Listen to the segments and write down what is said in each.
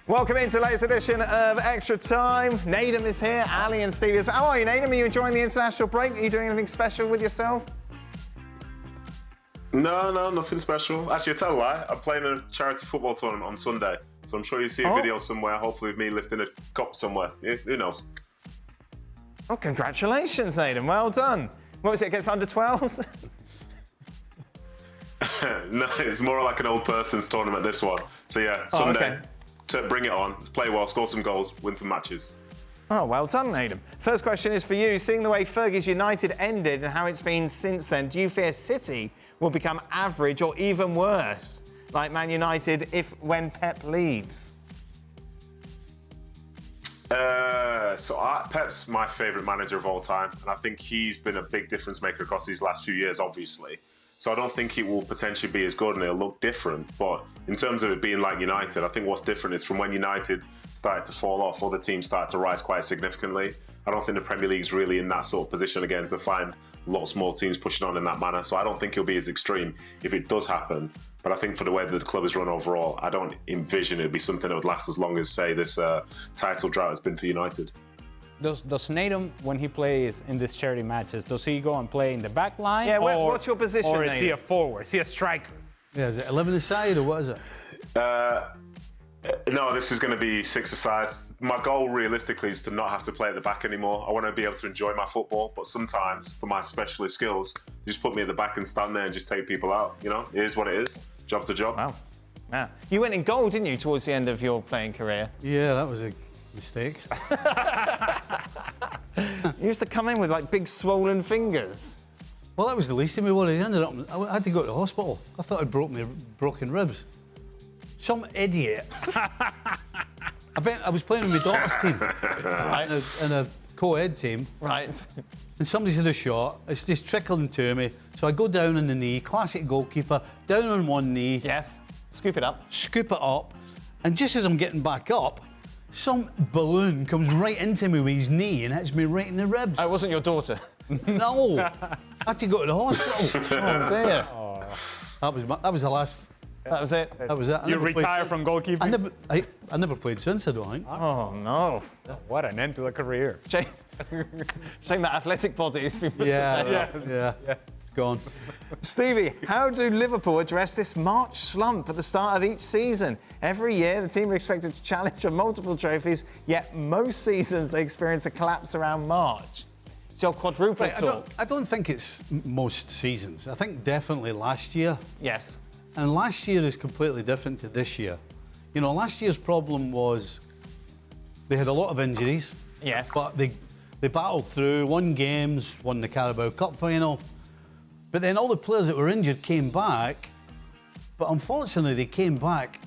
Welcome into the latest edition of Extra Time. Nedum is here, Ali and Stevie. How are you, Nedum? Are you enjoying the international break? Are you doing anything special with yourself? No, nothing special. Actually, I tell a lie. I'm playing a charity football tournament on Sunday, so I'm sure you see a video somewhere, hopefully of me lifting a cup somewhere. Who knows? Oh, congratulations, Nedum. Well done. What was it, against under-12s? No, it's more like an old person's tournament, this one. So yeah, Sunday, bring it on. Let's play well, score some goals, win some matches. Oh, well done, Nedum. First question is for you. Seeing the way Fergie's United ended and how it's been since then, do you fear City will become average or even worse, like Man United when Pep leaves? Pep's my favourite manager of all time, and I think he's been a big difference maker across these last few years, obviously. So I don't think it will potentially be as good and it'll look different. But in terms of it being like United, I think what's different is from when United started to fall off, other teams started to rise quite significantly. I don't think the Premier League's really in that sort of position again to find lots more teams pushing on in that manner. So I don't think it'll be as extreme if it does happen. But I think for the way that the club is run overall, I don't envision it'd be something that would last as long as, say, this title drought has been for United. Does Nedum, when he plays in these charity matches, does he go and play in the back line? Yeah, what's your position, Or is he Nedum? a forward? Is he a striker? Yeah, is it 11-a-side or what is it? No, this is going to be 6-a-side. My goal, realistically, is to not have to play at the back anymore. I want to be able to enjoy my football, but sometimes, for my specialist skills, you just put me at the back and stand there and just take people out. You know, it is what it is. Job's a job. Wow. Yeah. You went in goal, didn't you, towards the end of your playing career? Yeah, that was a mistake. You used to come in with, like, big swollen fingers. Well, that was the least of me worries. I had to go to the hospital. I thought I'd broken ribs. Some idiot. I was playing with my daughter's team, right, in a co-ed team. Right. And somebody's had a shot. It's just trickling to me. So I go down on the knee, classic goalkeeper, down on one knee. Yes. Scoop it up. Scoop it up. And just as I'm getting back up, some balloon comes right into me with his knee and hits me right in the ribs. Oh, it wasn't your daughter? No. I had to go to the hospital. Oh, dear. That was the last. That was it? That was it. You retire from goalkeeping? I never played since, I don't think. Oh, no. What an end to a career. Shame that athletic body has been put together. Yeah. Gone. Stevie, how do Liverpool address this March slump at the start of each season? Every year, the team are expected to challenge for multiple trophies, yet most seasons they experience a collapse around March. It's your quadruple talk. I don't think it's most seasons. I think definitely last year. Yes. And last year is completely different to this year. You know, last year's problem was they had a lot of injuries. Yes. But they battled through, won games, won the Carabao Cup final. But then all the players that were injured came back. But unfortunately, they came back.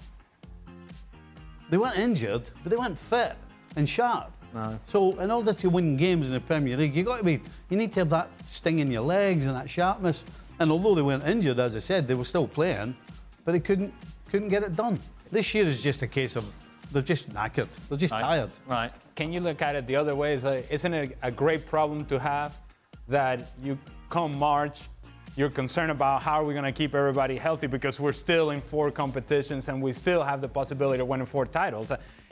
They weren't injured, but they weren't fit and sharp. No. So in order to win games in the Premier League, you need to have that sting in your legs and that sharpness. And although they weren't injured, as I said, they were still playing, but they couldn't get it done. This year is just a case of they're just knackered. They're just tired. Right. Can you look at it the other way? Isn't it a great problem to have that you come March, you're concerned about how are we going to keep everybody healthy because we're still in 4 competitions and we still have the possibility of winning 4 titles.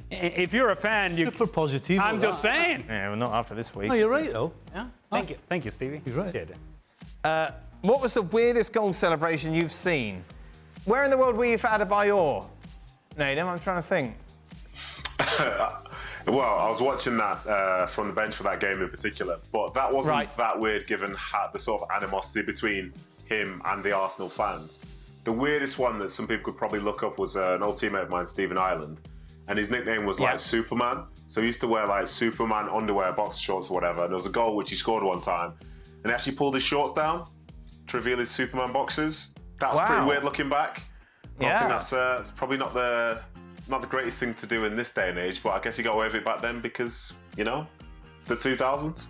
If you're a fan, Super positive. I'm just saying. Yeah, well, not after this week. No, you're right, though. Yeah. Thank you, Stevie. You're right. Appreciate it. What was the weirdest goal celebration you've seen? Where in the world were you for Adebayor? Nedum, I'm trying to think. Well, I was watching that from the bench for that game in particular, but that wasn't that weird given the sort of animosity between him and the Arsenal fans. The weirdest one that some people could probably look up was an old teammate of mine, Stephen Ireland, and his nickname was like Superman. So he used to wear like Superman underwear, boxer shorts or whatever, and there was a goal which he scored one time, and he actually pulled his shorts down to reveal his Superman boxers. That was pretty weird looking back. I think that's it's probably not the greatest thing to do in this day and age, but I guess he got away with it back then because, you know, the 2000s.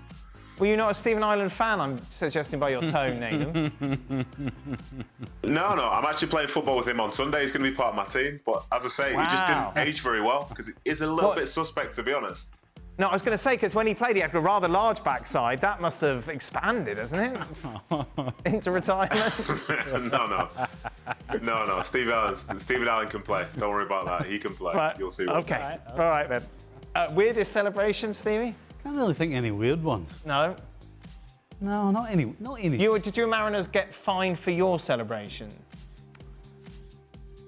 Were you not a Stephen Ireland fan, I'm suggesting by your tone, Nedum? No, I'm actually playing football with him on Sunday. He's going to be part of my team, but as I say, he just didn't age very well because it is a little bit suspect, to be honest. No, I was going to say, because when he played, he had a rather large backside. That must have expanded, hasn't it? Into retirement? No. Stephen Allen can play. Don't worry about that. He can play. Right. You'll see. Okay. All right, then. Weirdest celebration, Stevie? Can't really think of any weird ones. No. No, not any. Did you Mariners get fined for your celebration?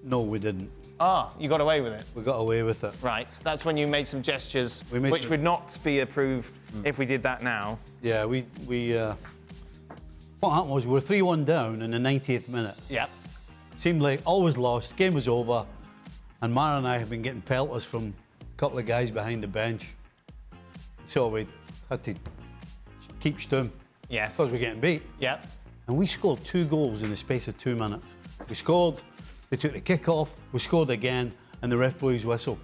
No, we didn't. Ah, you got away with it. We got away with it. Right. That's when you made some gestures which some- would not be approved if we did that now. Yeah, we what happened was we were 3-1 down in the 90th minute. Yep. Seemed like all was lost, game was over, and Mara and I have been getting pelters from a couple of guys behind the bench. So we had to keep stum. Yes. Because we're getting beat. Yep. And we scored 2 goals in the space of 2 minutes. We scored, they took the kick off, we scored again, and the ref blew his whistle.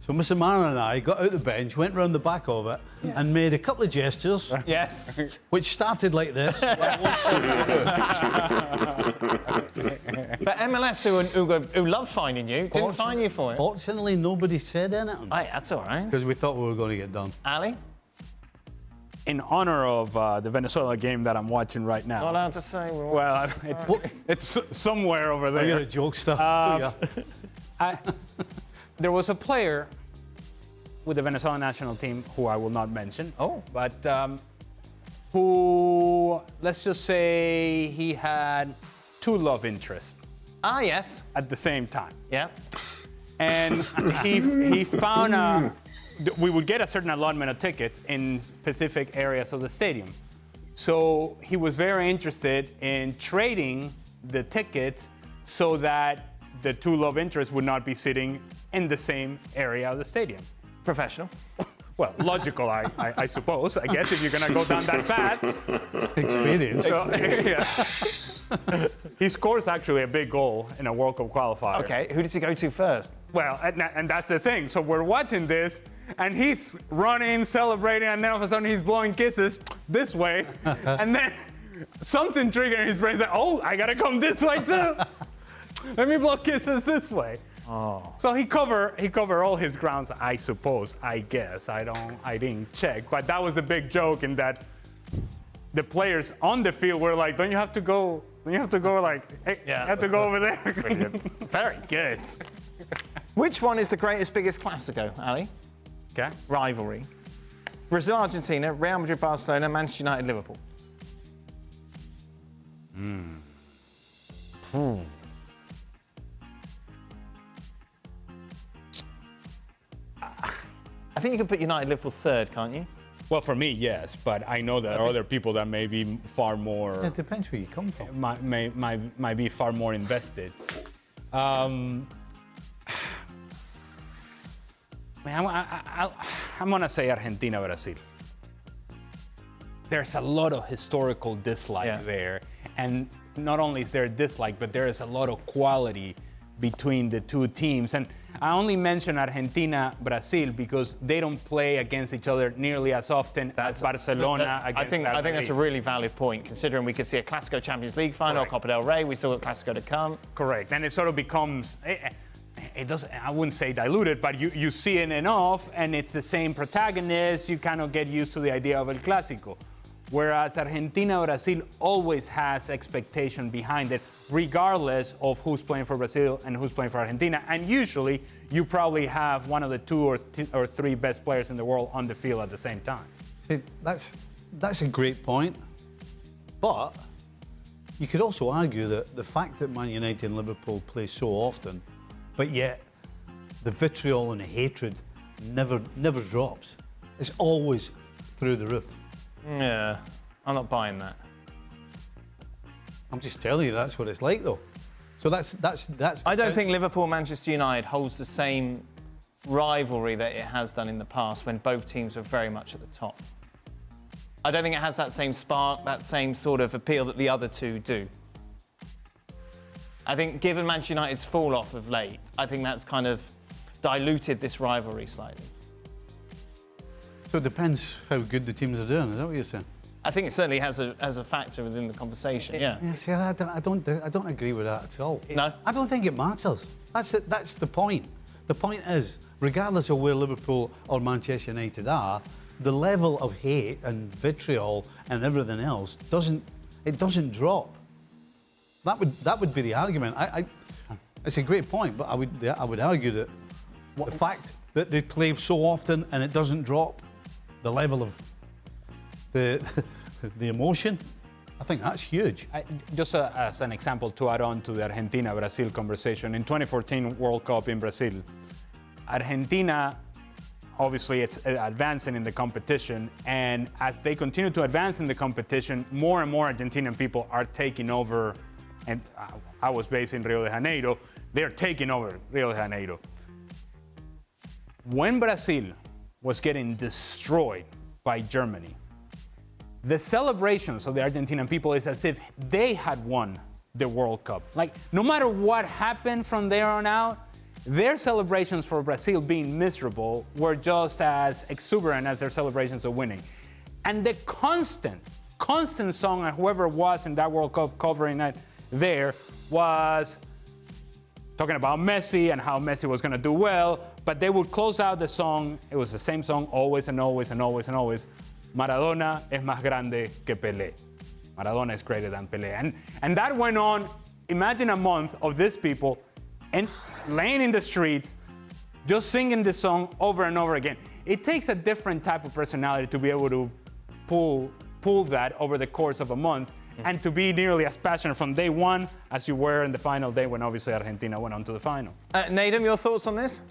So Mr. Mara and I got out the bench, went round the back of it, and made a couple of gestures. Yes. Which started like this. But MLS, who love finding you, didn't fine you for it. Fortunately, nobody said anything. Aye, that's all right. Because we thought we were going to get done. Ali? In honor of the Venezuela game that I'm watching right now. Not allowed to say. Well, it's somewhere over there. You're a jokester. There was a player with the Venezuelan national team who I will not mention. Oh. But who, let's just say, he had 2 love interests Ah, yes. at the same time. Yeah. And he found we would get a certain allotment of tickets in specific areas of the stadium. So he was very interested in trading the tickets so that the 2 love interests would not be sitting in the same area of the stadium. Professional. Well, logical, I suppose. I guess if you're gonna go down that path. Experience. So, yeah. He scores actually a big goal in a World Cup qualifier. Okay, who did he go to first? Well, and that's the thing. So we're watching this, and he's running, celebrating, and then all of a sudden he's blowing kisses this way, and then something triggered in his brain. He's like, "Oh, I gotta come this way too. Let me blow kisses this way." Oh. So he covered all his grounds, I suppose. I guess I didn't check, but that was a big joke in that the players on the field were like, "Don't you have to go? Don't you have to go like? Hey, Yeah. you have to go over there." Very good. Which one is the greatest, biggest Classico, Ali? Okay. Rivalry. Brazil, Argentina, Real Madrid, Barcelona, Manchester United, Liverpool. I think you can put United, Liverpool third, can't you? Well, for me, yes, but I know that other people that may be far more It depends where you come from. might be far more invested. I'm gonna say Argentina, Brazil. There's a lot of historical dislike there, and not only is there a dislike, but there is a lot of quality between the 2 teams. And I only mention Argentina, Brazil because they don't play against each other nearly as often as Barcelona against I think Real that's a Madrid. really valid point, considering we could see a Classico Champions League final, Correct. Copa del Rey. We saw a Classico to come. Correct, and it sort of becomes, it doesn't, I wouldn't say diluted, but you see it enough, and it's the same protagonist, you kind of get used to the idea of El Clásico. Whereas Argentina, Brazil always has expectation behind it, regardless of who's playing for Brazil and who's playing for Argentina. And usually, you probably have one of the 2 or 3 best players in the world on the field at the same time. See, that's a great point. But you could also argue that the fact that Man United and Liverpool play so often, but yet the vitriol and the hatred never drops. It's always through the roof. Yeah, I'm not buying that. I'm just telling you, that's what it's like, though. So that's. I don't think Liverpool Manchester United holds the same rivalry that it has done in the past when both teams are very much at the top. I don't think it has that same spark, that same sort of appeal that the other 2 do. I think given Manchester United's fall off of late, I think that's kind of diluted this rivalry slightly. So it depends how good the teams are doing. Is that what you're saying? I think it certainly has a factor within the conversation. Yeah. Yeah. See, I don't agree with that at all. No? I don't think it matters. That's the point. The point is, regardless of where Liverpool or Manchester United are, the level of hate and vitriol and everything else doesn't drop. That would be the argument. It's a great point, but I would argue that the fact that they play so often and it doesn't drop, the level of the emotion, I think that's huge. Just as an example to add on to the Argentina-Brazil conversation, in 2014 World Cup in Brazil, Argentina, obviously it's advancing in the competition, and as they continue to advance in the competition, more and more Argentinian people are taking over, and I was based in Rio de Janeiro, they're taking over Rio de Janeiro. When Brazil was getting destroyed by Germany, the celebrations of the Argentinian people is as if they had won the World Cup. Like, no matter what happened from there on out, their celebrations for Brazil being miserable were just as exuberant as their celebrations of winning. And the constant song, and whoever was in that World Cup covering it there, was talking about Messi and how Messi was going to do well, but they would close out the song, it was the same song always and always and always and always, Maradona es más grande que Pelé. Maradona is greater than Pelé. And that went on, imagine a month of these people and laying in the streets, just singing this song over and over again. It takes a different type of personality to be able to pull that over the course of a month and to be nearly as passionate from day one as you were in the final day when obviously Argentina went on to the final. Nedum, your thoughts on this?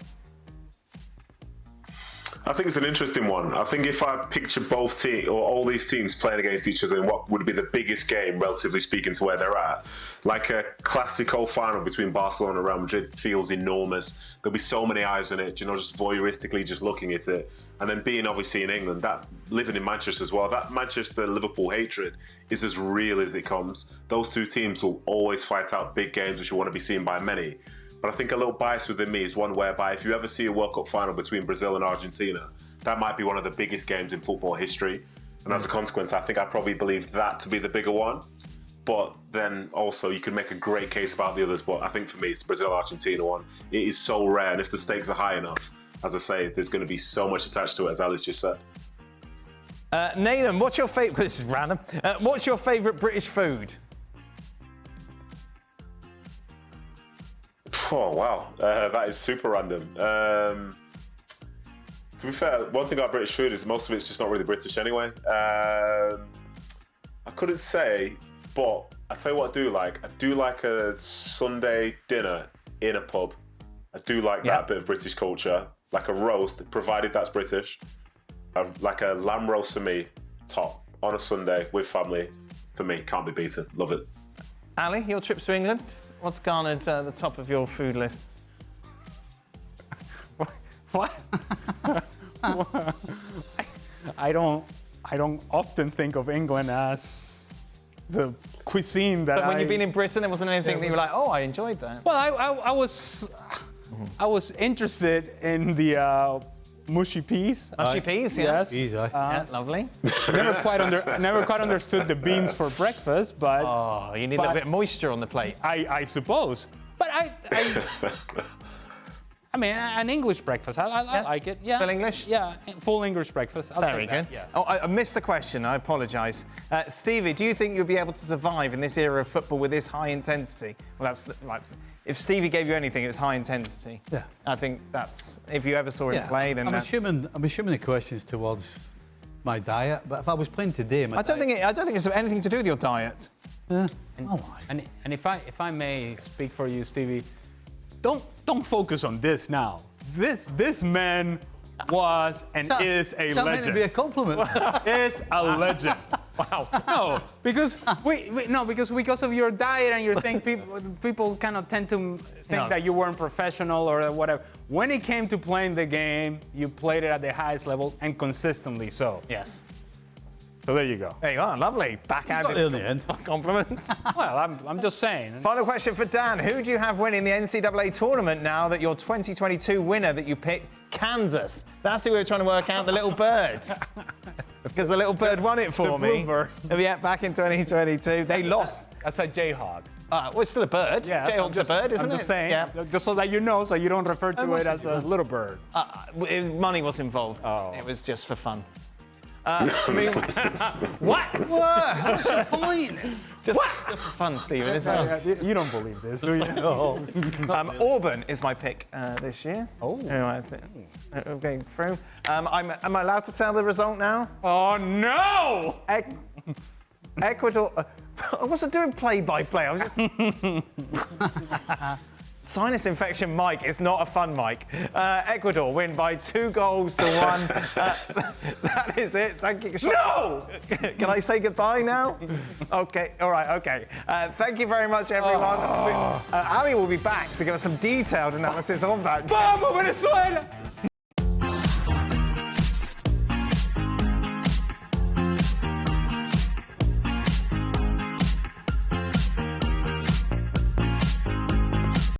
I think it's an interesting one. I think if I picture both teams, or all these teams playing against each other in what would be the biggest game, relatively speaking, to where they're at, like a Clasico final between Barcelona and Real Madrid feels enormous. There'll be so many eyes on it, just voyeuristically just looking at it. And then being obviously in England, that living in Manchester as well, that Manchester-Liverpool hatred is as real as it comes. Those two teams will always fight out big games, which you want to be seen by many. But I think a little bias within me is one whereby if you ever see a World Cup final between Brazil and Argentina, that might be one of the biggest games in football history. And as a consequence, I think I probably believe that to be the bigger one. But then also you could make a great case about the others. But I think for me, it's the Brazil-Argentina one. It is so rare. And if the stakes are high enough, as I say, there's going to be so much attached to it, as Alice just said. Nedum, what's your favourite... This is random. What's your favourite British food? Oh, wow. That is super random. To be fair, one thing about British food is most of it's just not really British anyway. I couldn't say, but I tell you what I do like. I do like a Sunday dinner in a pub. I do like that bit of British culture. Like a roast, provided that's British. Like a lamb roast for me, top, on a Sunday with family. For me, can't be beaten. Love it. Ali, your trips to England? What's garnered the top of your food list? What? I don't often think of England as the cuisine that But when you've been in Britain, there wasn't anything that you were like, oh, I enjoyed that. Well, I was interested in the mushy peas. Mushy peas, yeah. Yes. Peas, Yeah, lovely. Never quite understood the beans for breakfast, but Oh, you need a little bit of moisture on the plate. I suppose. But I mean, an English breakfast. I like it. Yeah. Full English? Yeah, full English breakfast. I'll Very take that, good. yes. Oh, I missed the question. I apologise. Stevie, do you think you'll be able to survive in this era of football with this high intensity? Well, that's like, if Stevie gave you anything, it was high intensity. Yeah. I think that's, if you ever saw him play, then I'm that's... assuming the question's towards my diet, but if I was playing today, I don't think it's anything to do with your diet. And if I may speak for you, Stevie, don't focus on this now. This man was and is a that legend. meant to be a compliment. Is a legend. Wow. No, because because of your diet and your thing, people kind of tend to think that you weren't professional or whatever. When it came to playing the game, you played it at the highest level and consistently so. Yes. So there you go. There you are, lovely. Got there in the end. Compliments. Well, I'm just saying. Final question for Dan. Who do you have winning the NCAA tournament now that your 2022 winner that you picked, Kansas? That's who we were trying to work out, the little bird. Because the little bird won it for me. Bluebird. Yeah, back in 2022. They lost. That's a Jayhawk. Well, it's still a bird. Yeah, Jayhawk's a bird, isn't it? I'm just saying, Yeah. just so that you know, so you don't refer to it as a little bird. Money was involved. Oh. It was just for fun. What? What's the point? Just for fun, Stephen, isn't it? You don't believe this, do you? Auburn is my pick this year. Oh. We're going through. Am I allowed to tell the result now? Oh, no! Ecuador. I wasn't doing play-by-play. I was just. Sinus infection, Mike. It's not a fun Mike. Ecuador win by 2-1. That is it. Thank you. No! Can I say goodbye now? Okay. All right. Okay. Thank you very much, everyone. Ali will be back to give us some detailed analysis of that. Vamos, Venezuela!